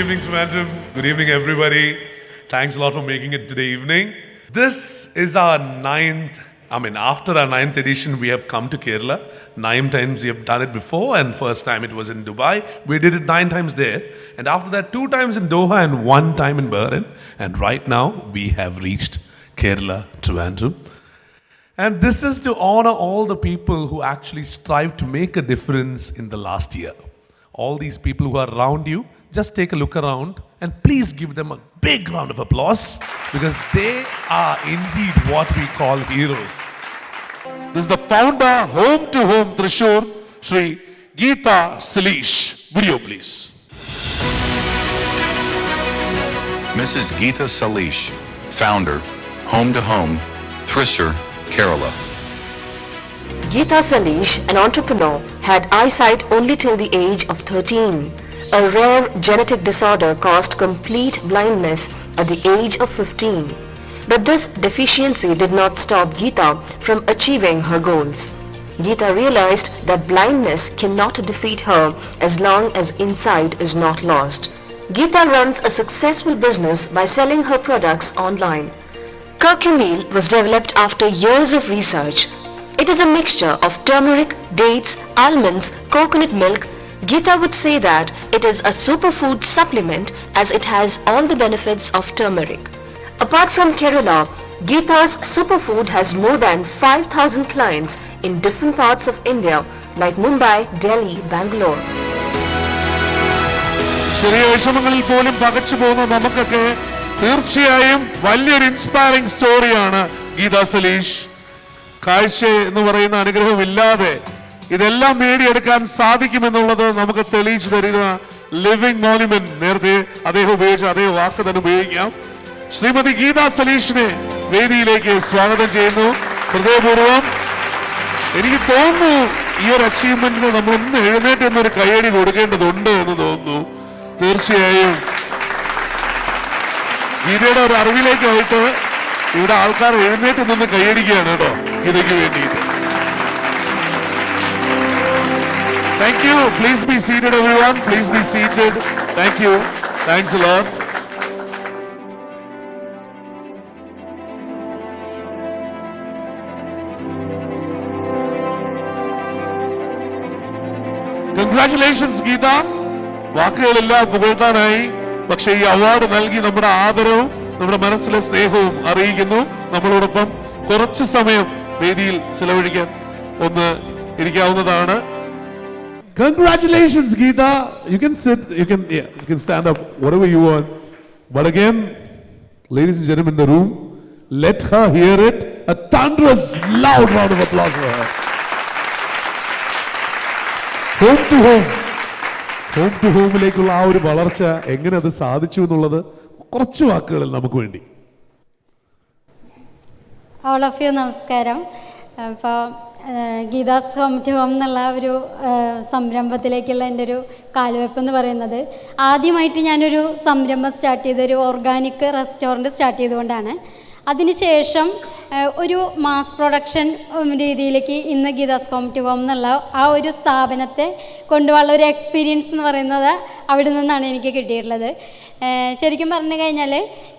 evening, Trivandrum. Good evening, everybody. Thanks a lot for making it today evening. This is our after our 9th edition, we have come to Kerala. 9 times we have done it before, and first time it was in Dubai. We did it 9 times there. And after that, 2 times in Doha and 1 time in Bahrain. And right now, we have reached Kerala, Trivandrum. And this is to honor all the people who actually strive to make a difference in the last year. All these people who are around you, just take a look around and please give them a big round of applause because they are indeed what we call heroes. This is the founder, Home to Home Thrissur, Shri Geetha Saleesh. Video please. Mrs. Geetha Saleesh, founder, Home to Home, Thrissur, Kerala. Geetha Saleesh, an entrepreneur, had eyesight only till the age of 13. A rare genetic disorder caused complete blindness at the age of 15. But this deficiency did not stop Geetha from achieving her goals. Geetha realized that blindness cannot defeat her as long as insight is not lost. Geetha runs a successful business by selling her products online. Curcumil was developed after years of research. It is a mixture of turmeric, dates, almonds, coconut milk. Geetha would say that it is a superfood supplement as it has all the benefits of turmeric. Apart from Kerala, Geetha's superfood has more than 5,000 clients in different parts of India like Mumbai, Delhi, Bangalore. ചെറിയ വിഷമങ്ങളിൽ പോലും പകച്ചു പോകുന്ന നമുക്കൊക്കെ തീർച്ചയായും വലിയൊരു inspiring സ്റ്റോറിയാണ് ഗീത സലീഷ്. കാഴ്ച എന്ന് പറയുന്ന അനുഗ്രഹമില്ലാതെ ഇതെല്ലാം നേടിയെടുക്കാൻ സാധിക്കുമെന്നുള്ളത് നമുക്ക് തെളിയിച്ചു തരുന്ന ലിവിംഗ് മോണ്യുമെന്റ്. നേരത്തെ അദ്ദേഹം ഉപയോഗിച്ച അതേ വാക്ക് തന്നെ ഉപയോഗിക്കാം. ശ്രീമതി ഗീത സലീഷിനെ വേദിയിലേക്ക് സ്വാഗതം ചെയ്യുന്നു ഹൃദയപൂർവ്വം. എനിക്ക് തോന്നുന്നു ഈ ഒരു അച്ചീവ്മെന്റിന് നമ്മൾ ഒന്ന് എഴുന്നേറ്റ് എന്നൊരു കയ്യടി കൊടുക്കേണ്ടതുണ്ട് എന്ന് തോന്നുന്നു. തീർച്ചയായും ഗീതയുടെ ഒരു അറിവിലേക്കായിട്ട് ഇവിടെ ആൾക്കാർ എഴുന്നേറ്റ് നിന്ന് കയ്യടിക്കുകയാണ് കേട്ടോ ഗീതയ്ക്ക് വേണ്ടിയിട്ട്. Thank you. Please be seated, everyone. Please be seated. Thank you. Thanks a lot. Congratulations, Geetha. വാക്കുകളെല്ലാം പുകഴ്ത്താനായി, പക്ഷേ ഈ അവാർഡ് നൽകി നമ്മുടെ ആദരവും നമ്മുടെ മനസ്സിലെ സ്നേഹവും അറിയിക്കുന്നു. നമ്മളോടൊപ്പം കുറച്ച് സമയം വേദിയിൽ ചെലവഴിക്കാൻ ഒന്ന് ഇരിക്കാവുന്നതാണ്. Congratulations, Geetha. You can sit, you can stand up, whatever you want. But again, ladies and gentlemen in the room, let her hear it. A thunderous, loud round of applause for her. Home to Home. Home to Homeലേക്കുള്ള ആ ഒരു വളർച്ച എങ്ങനെ അത് സാധിച്ചു എന്നുള്ളത് കുറച്ച് വാക്കുകളിൽ നമുക്ക് വേണ്ടി. All of you നമസ്കാരം. അപ്പോൾ ഗീതാസ് ഹോം ടു ഹോം എന്നുള്ള ഒരു സംരംഭത്തിലേക്കുള്ള എൻ്റെ ഒരു കാൽവെപ്പ് എന്ന് പറയുന്നത് ആദ്യമായിട്ട് ഞാനൊരു സംരംഭം സ്റ്റാർട്ട് ചെയ്തൊരു ഓർഗാനിക് റെസ്റ്റോറൻറ്റ് സ്റ്റാർട്ട് ചെയ്തുകൊണ്ടാണ്. അതിനുശേഷം ഒരു മാസ് പ്രൊഡക്ഷൻ രീതിയിലേക്ക് ഇന്ന് ഗീതാസ് ഹോം ടു ഹോം എന്നുള്ള ആ ഒരു സ്ഥാപനത്തെ കൊണ്ടുപോകാനുള്ള ഒരു എക്സ്പീരിയൻസ് എന്ന് പറയുന്നത് അവിടെ നിന്നാണ് എനിക്ക് കിട്ടിയിട്ടുള്ളത്. ശരിക്കും പറഞ്ഞു കഴിഞ്ഞാൽ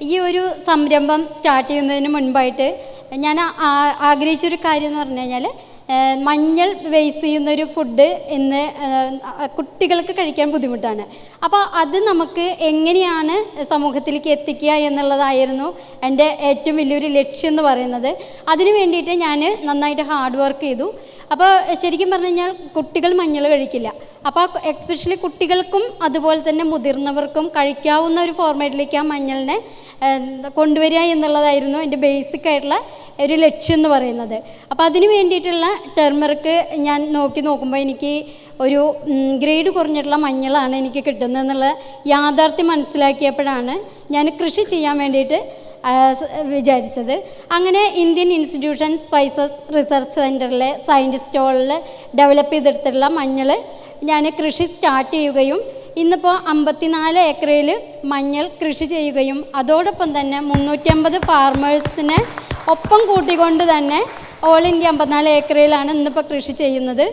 ഈ ഒരു സംരംഭം സ്റ്റാർട്ട് ചെയ്യുന്നതിന് മുൻപായിട്ട് ഞാൻ ആഗ്രഹിച്ചൊരു കാര്യം എന്ന് പറഞ്ഞു കഴിഞ്ഞാൽ മഞ്ഞൾ ബേസ് ചെയ്യുന്നൊരു ഫുഡ് ഇന്ന് കുട്ടികൾക്ക് കഴിക്കാൻ ബുദ്ധിമുട്ടാണ്. അപ്പോൾ അത് നമുക്ക് എങ്ങനെയാണ് സമൂഹത്തിലേക്ക് എത്തിക്കുക എന്നുള്ളതായിരുന്നു എൻ്റെ ഏറ്റവും വലിയൊരു ലക്ഷ്യം എന്ന് പറയുന്നത്. അതിന് വേണ്ടിയിട്ട് ഞാൻ നന്നായിട്ട് ഹാർഡ് വർക്ക് ചെയ്തു. അപ്പോൾ ശരിക്കും പറഞ്ഞു കഴിഞ്ഞാൽ കുട്ടികൾ മഞ്ഞൾ കഴിക്കില്ല. അപ്പോൾ എക്സ്പെഷ്യലി കുട്ടികൾക്കും അതുപോലെ തന്നെ മുതിർന്നവർക്കും കഴിക്കാവുന്ന ഒരു ഫോർമാറ്റിലേക്ക് ആ മഞ്ഞളിനെ കൊണ്ടുവരിക എന്നുള്ളതായിരുന്നു എൻ്റെ ബേസിക് ആയിട്ടുള്ള ഒരു ലക്ഷ്യം എന്ന് പറയുന്നത്. അപ്പോൾ അതിന് വേണ്ടിയിട്ടുള്ള ടെർമറിക്ക് ഞാൻ നോക്കുമ്പോൾ എനിക്ക് ഒരു ഗ്രേഡ് കുറഞ്ഞിട്ടുള്ള മഞ്ഞളാണ് എനിക്ക് കിട്ടുന്നതെന്നുള്ള യാഥാർത്ഥ്യം മനസ്സിലാക്കിയപ്പോഴാണ് ഞാൻ കൃഷി ചെയ്യാൻ വേണ്ടിയിട്ട് വിചാരിച്ചത്. അങ്ങനെ ഇന്ത്യൻ ഇൻസ്റ്റിറ്റ്യൂഷൻ സ്പൈസസ് റിസർച്ച് സെൻറ്ററിലെ സയൻറ്റിസ്റ്റുകളിൽ ഡെവലപ്പ് ചെയ്തെടുത്തിട്ടുള്ള മഞ്ഞൾ ഞാൻ കൃഷി സ്റ്റാർട്ട് ചെയ്യുകയും ഇന്നിപ്പോൾ 54 ഏക്കറിൽ മഞ്ഞൾ കൃഷി ചെയ്യുകയും അതോടൊപ്പം തന്നെ 350 ഫാർമേഴ്സിനെ ഒപ്പം കൂട്ടിക്കൊണ്ട് തന്നെ ഓൾ ഇന്ത്യ 54 ഏക്കറിലാണ് ഇന്നിപ്പോൾ കൃഷി ചെയ്യുന്നത്.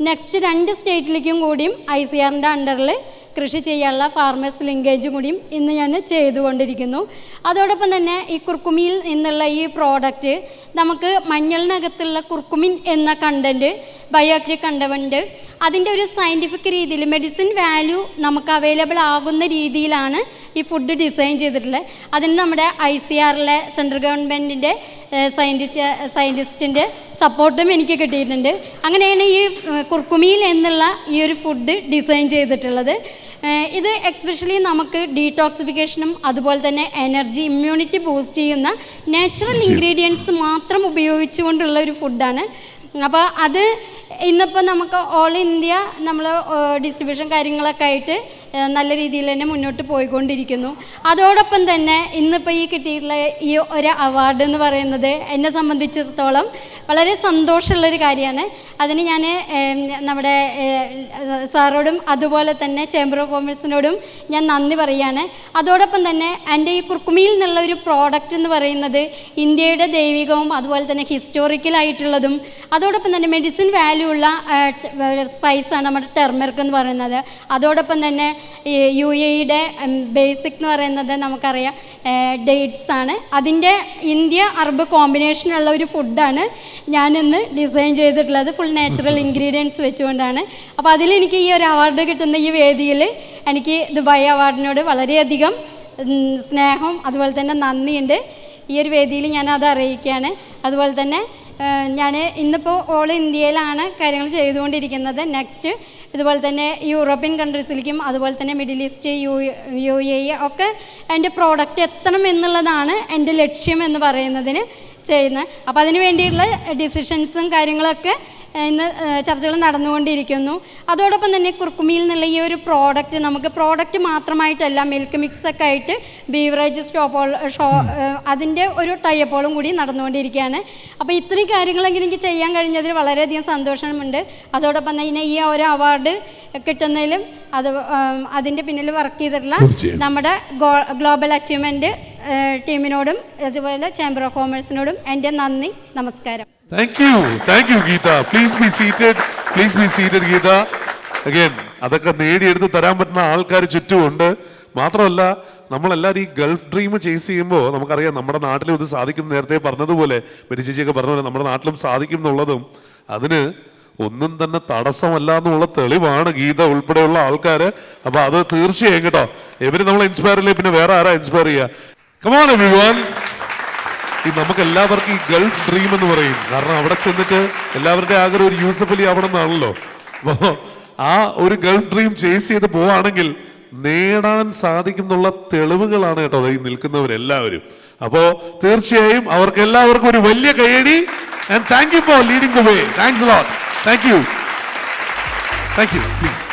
നെക്സ്റ്റ് 2 സ്റ്റേറ്റിലേക്കും കൂടിയും ICRൻ്റെ അണ്ടറിൽ കൃഷി ചെയ്യാനുള്ള ഫാർമേഴ്സ് ലിങ്കേജ് കൂടിയും ഇന്ന് ഞാൻ ചെയ്തുകൊണ്ടിരിക്കുന്നു. അതോടൊപ്പം തന്നെ ഈ കുർക്കുമിയിൽ നിന്നുള്ള ഈ പ്രോഡക്റ്റ് നമുക്ക് മഞ്ഞളിനകത്തുള്ള കുർക്കുമിൻ എന്ന കണ്ടൻറ്റ്, ബയോആക്റ്റീവ് കണ്ടൻറ്റ്, അതിൻ്റെ ഒരു സയൻറ്റിഫിക് രീതിയിൽ മെഡിസിൻ വാല്യൂ നമുക്ക് അവൈലബിൾ ആകുന്ന രീതിയിലാണ് ഈ ഫുഡ് ഡിസൈൻ ചെയ്തിട്ടുള്ളത്. അതിന് നമ്മുടെ ICRലെ സെൻട്രൽ ഗവൺമെൻറ്റിൻ്റെ സയൻറ്റിസ്റ്റിൻ്റെ സപ്പോർട്ടും എനിക്ക് കിട്ടിയിട്ടുണ്ട്. അങ്ങനെയാണ് ഈ കുർക്കുമിയിൽ എന്നുള്ള ഈ ഒരു ഫുഡ് ഡിസൈൻ ചെയ്തിട്ടുള്ളത്. ഇത് എക്സ്പെഷ്യലി നമുക്ക് ഡീടോക്സിഫിക്കേഷനും അതുപോലെ തന്നെ എനർജി, ഇമ്മ്യൂണിറ്റി ബൂസ്റ്റ് ചെയ്യുന്ന നാച്ചുറൽ ഇൻഗ്രീഡിയൻസ് മാത്രം ഉപയോഗിച്ചുകൊണ്ടുള്ള ഒരു ഫുഡാണ്. അപ്പോൾ അത് ഇന്നിപ്പോൾ നമുക്ക് ഓൾ ഇന്ത്യ നമ്മൾ ഡിസ്ട്രിബ്യൂഷൻ കാര്യങ്ങളൊക്കെ ആയിട്ട് നല്ല രീതിയിൽ തന്നെ മുന്നോട്ട് പോയിക്കൊണ്ടിരിക്കുന്നു. അതോടൊപ്പം തന്നെ ഇന്നിപ്പോൾ ഈ കിട്ടിയിട്ടുള്ള ഈ ഒരു അവാർഡ് എന്ന് പറയുന്നത് എന്നെ സംബന്ധിച്ചിടത്തോളം വളരെ സന്തോഷമുള്ളൊരു കാര്യമാണ്. അതിന് ഞാൻ നമ്മുടെ സാറോടും അതുപോലെ തന്നെ ചേംബർ ഓഫ് കോമേഴ്സിനോടും ഞാൻ നന്ദി പറയുകയാണ്. അതോടൊപ്പം തന്നെ എൻ്റെ ഈ കുർക്കുമിയിൽ നിന്നുള്ള ഒരു പ്രോഡക്റ്റ് എന്ന് പറയുന്നത് ഇന്ത്യയുടെ ദൈവികവും അതുപോലെ തന്നെ ഹിസ്റ്റോറിക്കലായിട്ടുള്ളതും അതോടൊപ്പം തന്നെ മെഡിസിൻ വാല്യൂ ഉള്ള സ്പൈസാണ് നമ്മുടെ ടെർമറിക് എന്ന് പറയുന്നത്. അതോടൊപ്പം തന്നെ UAE ബേസിക് എന്ന് പറയുന്നത് നമുക്കറിയാം ഡേറ്റ്സ് ആണ്. അതിൻ്റെ ഇന്ത്യ അറബ് കോമ്പിനേഷനുള്ള ഒരു ഫുഡാണ് ഞാനിന്ന് ഡിസൈൻ ചെയ്തിട്ടുള്ളത്. ഫുൾ നാച്ചുറൽ ഇൻഗ്രീഡിയൻസ് വെച്ചുകൊണ്ടാണ്. അപ്പോൾ അതിലെനിക്ക് ഈ ഒരു അവാർഡ് കിട്ടുന്ന ഈ വേദിയിൽ എനിക്ക് ദുബായ് അവാർഡിനോട് വളരെയധികം സ്നേഹം അതുപോലെ തന്നെ നന്ദിയുണ്ട്. ഈ ഒരു വേദിയിൽ ഞാനത് അറിയിക്കുകയാണ്. അതുപോലെ തന്നെ ഞാൻ ഇന്നിപ്പോൾ ഓൾ ഇന്ത്യയിലാണ് കാര്യങ്ങൾ ചെയ്തുകൊണ്ടിരിക്കുന്നത്. നെക്സ്റ്റ് ഇതുപോലെ തന്നെ യൂറോപ്യൻ കൺട്രീസിലേക്കും അതുപോലെ തന്നെ മിഡിൽ ഈസ്റ്റ്, UAE ഒക്കെ എൻ്റെ പ്രോഡക്റ്റ് എത്തണം എന്നുള്ളതാണ് എൻ്റെ ലക്ഷ്യം എന്ന് പറയുന്നതിന് ചെയ്യുന്നത്. അപ്പോൾ അതിന് വേണ്ടിയുള്ള ഡിസിഷൻസും കാര്യങ്ങളൊക്കെ ഇന്ന് ചർച്ചകൾ നടന്നുകൊണ്ടിരിക്കുന്നു. അതോടൊപ്പം തന്നെ കുർക്കുമിയിൽ നിന്നുള്ള ഈ ഒരു പ്രോഡക്റ്റ് നമുക്ക് പ്രോഡക്റ്റ് മാത്രമായിട്ടല്ല മിൽക്ക് മിക്സൊക്കെ ആയിട്ട് ബീവറേജ് അതിൻ്റെ ഒരു ടൈപ്പോളും കൂടി നടന്നുകൊണ്ടിരിക്കുകയാണ്. അപ്പോൾ ഇത്രയും കാര്യങ്ങളെങ്കിലും എനിക്ക് ചെയ്യാൻ കഴിഞ്ഞതിൽ വളരെയധികം സന്തോഷമുണ്ട്. അതോടൊപ്പം തന്നെ ഈ ഒരു അവാർഡ് കിട്ടുന്നതിലും അതിൻ്റെ പിന്നിൽ വർക്ക് ചെയ്തിട്ടുള്ള നമ്മുടെ ഗ്ലോബൽ അച്ചീവ്മെൻറ്റ് ടീമിനോടും അതുപോലെ ചേംബർ ഓഫ് കോമേഴ്സിനോടും എൻ്റെ നന്ദി, നമസ്കാരം. Thank you, Geeta. Please be seated, Geeta. Again, അതൊക്കെ നേടിയെടുത്ത് തരാൻ പറ്റുന്ന ആൾക്കാർ ചുറ്റുമുണ്ട്. മാത്രമല്ല നമ്മളെല്ലാവരും ഈ ഗൾഫ് ഡ്രീം ചേസ് ചെയ്യുമ്പോൾ നമുക്കറിയാം നമ്മുടെ നാട്ടിലും ഇത് സാധിക്കും. നേരത്തെ പറഞ്ഞതുപോലെ മെരി ചേച്ചിയൊക്കെ പറഞ്ഞ പോലെ നമ്മുടെ നാട്ടിലും സാധിക്കും എന്നുള്ളതും അതിന് ഒന്നും തന്നെ തടസ്സമല്ല എന്നുള്ള തെളിവാണ് ഗീത ഉൾപ്പെടെയുള്ള ആൾക്കാർ. അപ്പൊ അത് തീർച്ചയായും കേട്ടോ, ഇവര് നമ്മളെ ഇൻസ്പയർ ചെയ്യില്ലേ, പിന്നെ വേറെ ആരാ ഇൻസ്പയർ ചെയ്യുക? Come on everyone. ഈ നമുക്ക് എല്ലാവർക്കും ഈ ഗൾഫ് ഡ്രീം എന്ന് പറയും. കാരണം അവിടെ ചെന്നിട്ട് എല്ലാവരുടെയും ആഗ്രഹം ഒരു യൂസഫ് അലി ആവണം എന്നാണല്ലോ. അപ്പോൾ ആ ഒരു ഗൾഫ് ഡ്രീം ചേസ് ചെയ്ത് പോവാണെങ്കിൽ നേടാൻ സാധിക്കും എന്നുള്ള തെളിവുകളാണ് കേട്ടോ ഈ നിൽക്കുന്നവരെല്ലാവരും. അപ്പോൾ തീർച്ചയായും അവർക്ക് എല്ലാവർക്കും ഒരു വലിയ കയ്യടി. And thank you for leading the way. Thanks a lot. Thank you. Please.